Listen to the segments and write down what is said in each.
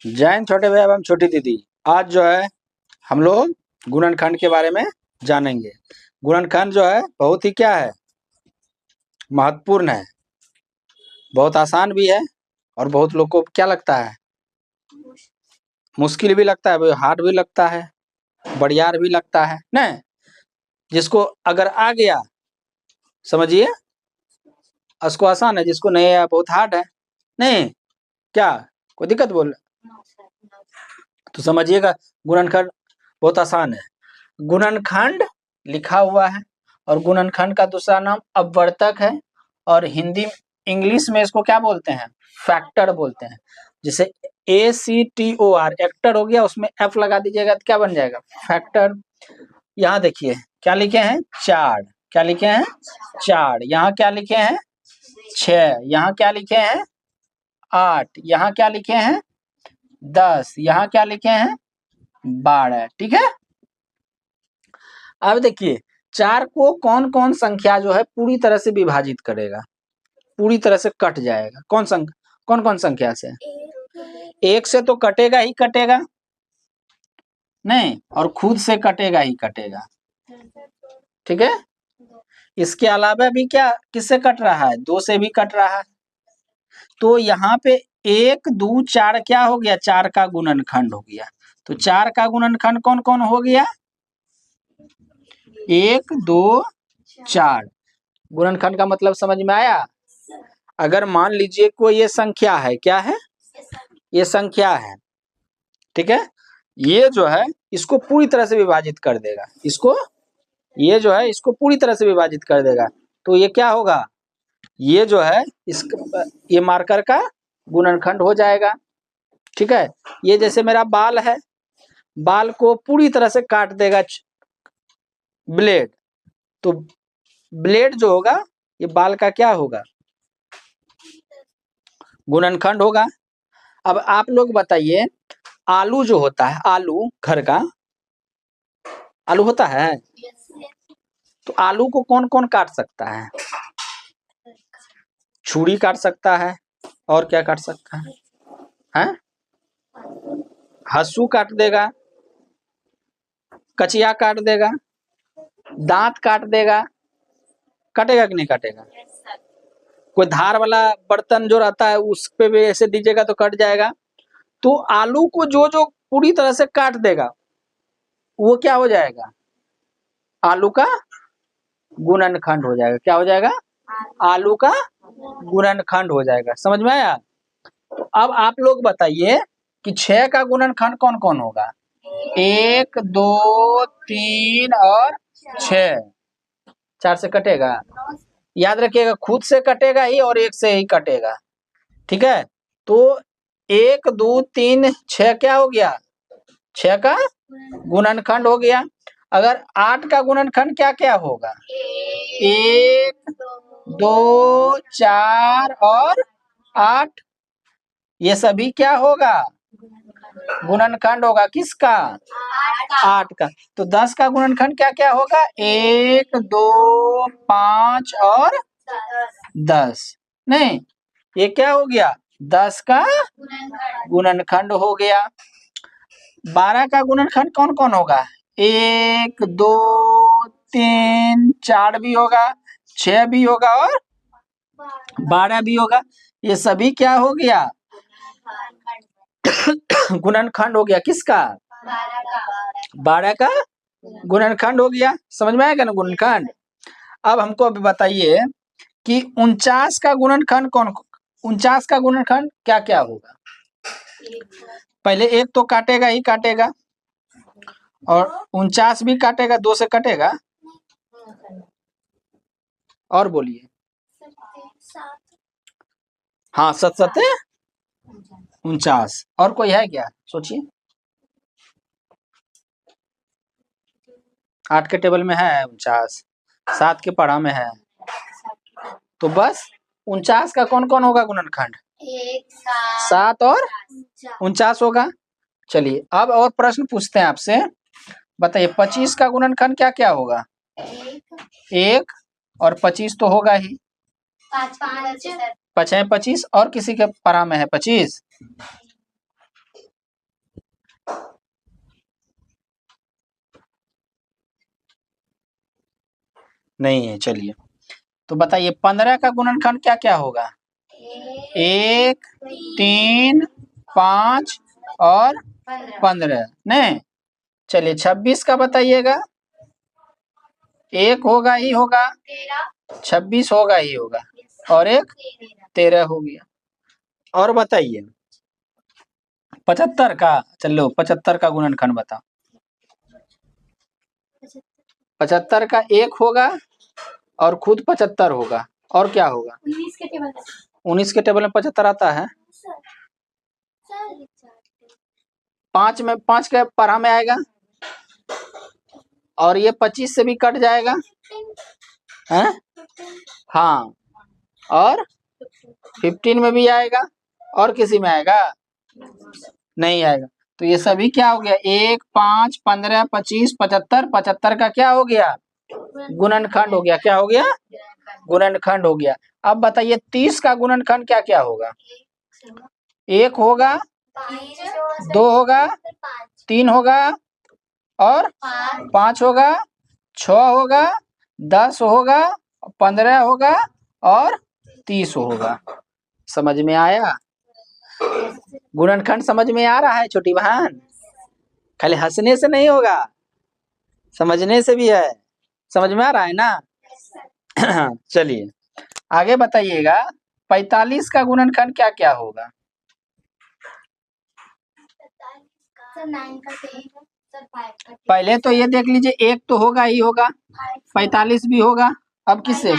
जय हिंद छोटे भाई एवं छोटी दीदी। आज जो है हम लोग गुणनखंड के बारे में जानेंगे। गुणनखंड जो है बहुत ही क्या है, महत्वपूर्ण है, बहुत आसान भी है और बहुत लोग को क्या लगता है, मुश्किल भी लगता है, हार्ड भी लगता है, बढ़ियार भी लगता है ना। जिसको अगर आ गया समझिए उसको आसान है, जिसको नहीं आया बहुत हार्ड है। नहीं क्या कोई दिक्कत बोल, तो समझिएगा गुणनखंड बहुत आसान है। गुणनखंड लिखा हुआ है और गुणनखंड का दूसरा नाम अपवर्तक है और हिंदी इंग्लिश में इसको क्या बोलते हैं, फैक्टर बोलते हैं। जैसे ACTOR एक्टर हो गया, उसमें F लगा दीजिएगा तो क्या बन जाएगा, फैक्टर। यहाँ देखिए क्या लिखे हैं, 4। क्या लिखे हैं, 4। यहाँ क्या लिखे हैं, 6। यहाँ क्या लिखे हैं, 8। यहाँ क्या लिखे हैं, 10। यहाँ क्या लिखे हैं, 12। ठीक है। अब देखिए 4 को कौन कौन संख्या जो है पूरी तरह से विभाजित करेगा, पूरी तरह से कट जाएगा। कौन कौन संख्या से, 1 से तो कटेगा ही कटेगा नहीं, और खुद से कटेगा ही कटेगा। ठीक है। इसके अलावा भी क्या किससे कट रहा है, 2 से भी कट रहा है। तो यहाँ पे 1 2 4 क्या हो गया, 4 का गुणनखंड हो गया। तो 4 का गुणनखंड कौन कौन हो गया, 1 2 4। गुणनखंड का मतलब समझ में आया। अगर मान लीजिए कोई ये संख्या है, क्या है, ये संख्या है, ठीक है, ये जो है इसको पूरी तरह से विभाजित कर देगा, इसको, ये जो है इसको पूरी तरह से विभाजित कर देगा। तो ये क्या होगा, ये जो है ये मार्कर का गुणनखंड हो जाएगा। ठीक है। ये जैसे मेरा बाल है, बाल को पूरी तरह से काट देगा ब्लेड, तो ब्लेड जो होगा ये बाल का क्या होगा, गुणनखंड होगा। अब आप लोग बताइए, आलू जो होता है, आलू घर का आलू होता है, तो आलू को कौन कौन काट सकता है, छुरी काट सकता है, और क्या काट सकता है, हैं? हंसू काट देगा, कचिया काट देगा, दांत काट देगा, काटेगा कि नहीं काटेगा। कोई धार वाला बर्तन जो रहता है उस पे भी ऐसे दीजिएगा तो कट जाएगा। तो आलू को जो जो पूरी तरह से काट देगा वो क्या हो जाएगा, आलू का गुणनखंड हो जाएगा। क्या हो जाएगा, आलू का गुणनखंड हो जाएगा। समझ में आया। तो अब आप लोग बताइए कि 6 का गुणनखंड कौन कौन होगा, 1 2 3 और 6। 4 से कटेगा, याद रखिएगा खुद से कटेगा ही और 1 से ही कटेगा। ठीक है। तो 1 2 3 6 क्या हो गया, 6 का गुणनखंड हो गया। अगर 8 का गुणनखंड क्या क्या होगा, 1 2 4 और 8। ये सभी क्या होगा, गुणनखंड होगा किसका, 8 का। तो 10 का गुणनखंड क्या क्या होगा, 1 2 5 और 10। नहीं, ये क्या हो गया, 10 का गुणनखंड हो गया। 12 का गुणनखंड कौन कौन होगा, 1 2 3 4 भी होगा, 6 भी होगा और 12 भी होगा। ये सभी क्या हो गया, गुणनखंड हो गया किसका, 12 का गुणनखंड हो गया। समझ में आएगा ना गुणनखंड। अब हमको अभी बताइए कि 49 का गुणनखंड 49 का गुणनखंड क्या क्या होगा। पहले 1 तो काटेगा ही काटेगा, और 49 भी काटेगा, 2 से कटेगा, और बोलिए, हाँ 7 7 49। और कोई है क्या, सोचिए। 8 के टेबल में है 49, 7 के पढ़ा में है, तो बस 49 का कौन कौन होगा गुणनखंड, 7 और 49 होगा। चलिए अब और प्रश्न पूछते हैं आपसे, बताइए 25 का गुणनखंड क्या क्या होगा, 1 और 25 तो होगा ही, 5 है 25, और किसी के पढ़ा में है 25, नहीं है। चलिए तो बताइए 15 का गुणनखंड क्या क्या होगा? 1, 3, 5 और 15 नहीं। चलिए 26 का बताइएगा। 1 होगा ही होगा, 26 होगा ही होगा और 1 13 हो गया। और बताइए 75 का, चलो 75 का गुणनखंड बताओ। 75 का 1 होगा और खुद 75 होगा और क्या होगा? 19 के टेबल में 75 आता है। 5 में 5 के पढ़ा में आएगा और ये 25 से भी कट जाएगा है। हाँ और 15 में भी आएगा और किसी में आएगा? नहीं आएगा। तो ये सभी क्या हो गया? 1, 5, 15, 25, 75। 75 का क्या हो गया? गुणनखंड हो गया। क्या हो गया? गुणनखंड हो गया। अब बताइए 30 का गुणनखंड क्या क्या होगा? 1 होगा, 2 होगा, 3 होगा और 5 होगा, 6 होगा, 10 होगा, 15 होगा और 30 होगा। समझ में आया? गुणनखंड समझ में आ रहा है छोटी बहन? खाली हंसने से नहीं होगा, समझने से भी है। समझ में आ रहा है ना? चलिए आगे बताइएगा 45 का गुणनखंड क्या क्या होगा? पहले तो ये देख लीजिए, 1 तो होगा ही होगा, 45 भी होगा। अब किससे?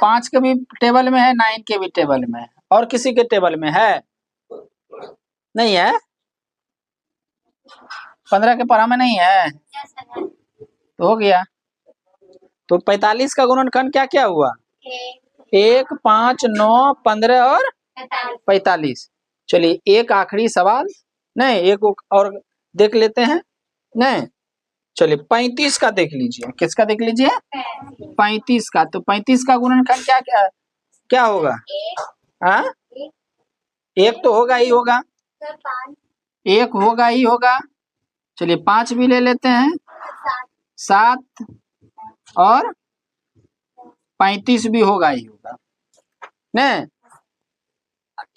5 के भी टेबल में है, 9 के भी टेबल में है और किसी के टेबल में है? नहीं है। 15 के पढ़ा में नहीं है तो हो गया। तो 45 का गुणनखंड क्या क्या हुआ? 1, 5, 9, 15 और 45। चलिए एक आखिरी सवाल, नहीं एक और देख लेते हैं। नहीं चलिए 35 का देख लीजिए। किसका देख लीजिए? 35 का। तो 35 का गुणनखंड क्या क्या क्या होगा? हाँ 1 तो होगा ही होगा, 1 होगा ही होगा। चलिए 5 भी ले लेते हैं, 7 और 35 भी होगा ही होगा। नहीं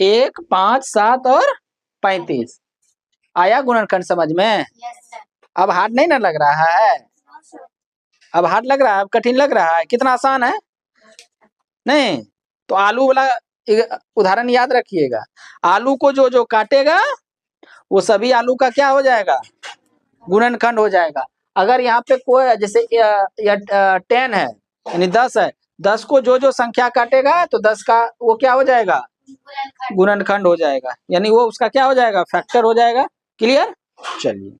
1, 5, 7 और 35 आया गुणनखंड समझ में? अब हार्ड नहीं ना लग रहा है? अब हार्ड लग रहा है? अब कठिन लग रहा है? कितना आसान है। नहीं तो आलू वाला उदाहरण याद रखिएगा। आलू को जो जो काटेगा वो सभी आलू का क्या हो जाएगा? गुणनखंड हो जाएगा। अगर यहाँ पे कोई जैसे 10 है यानी 10 है, 10 को जो जो संख्या काटेगा तो 10 का वो क्या हो जाएगा? गुणनखंड हो जाएगा। यानी वो उसका क्या हो जाएगा? फैक्टर हो जाएगा। क्लियर? चलिए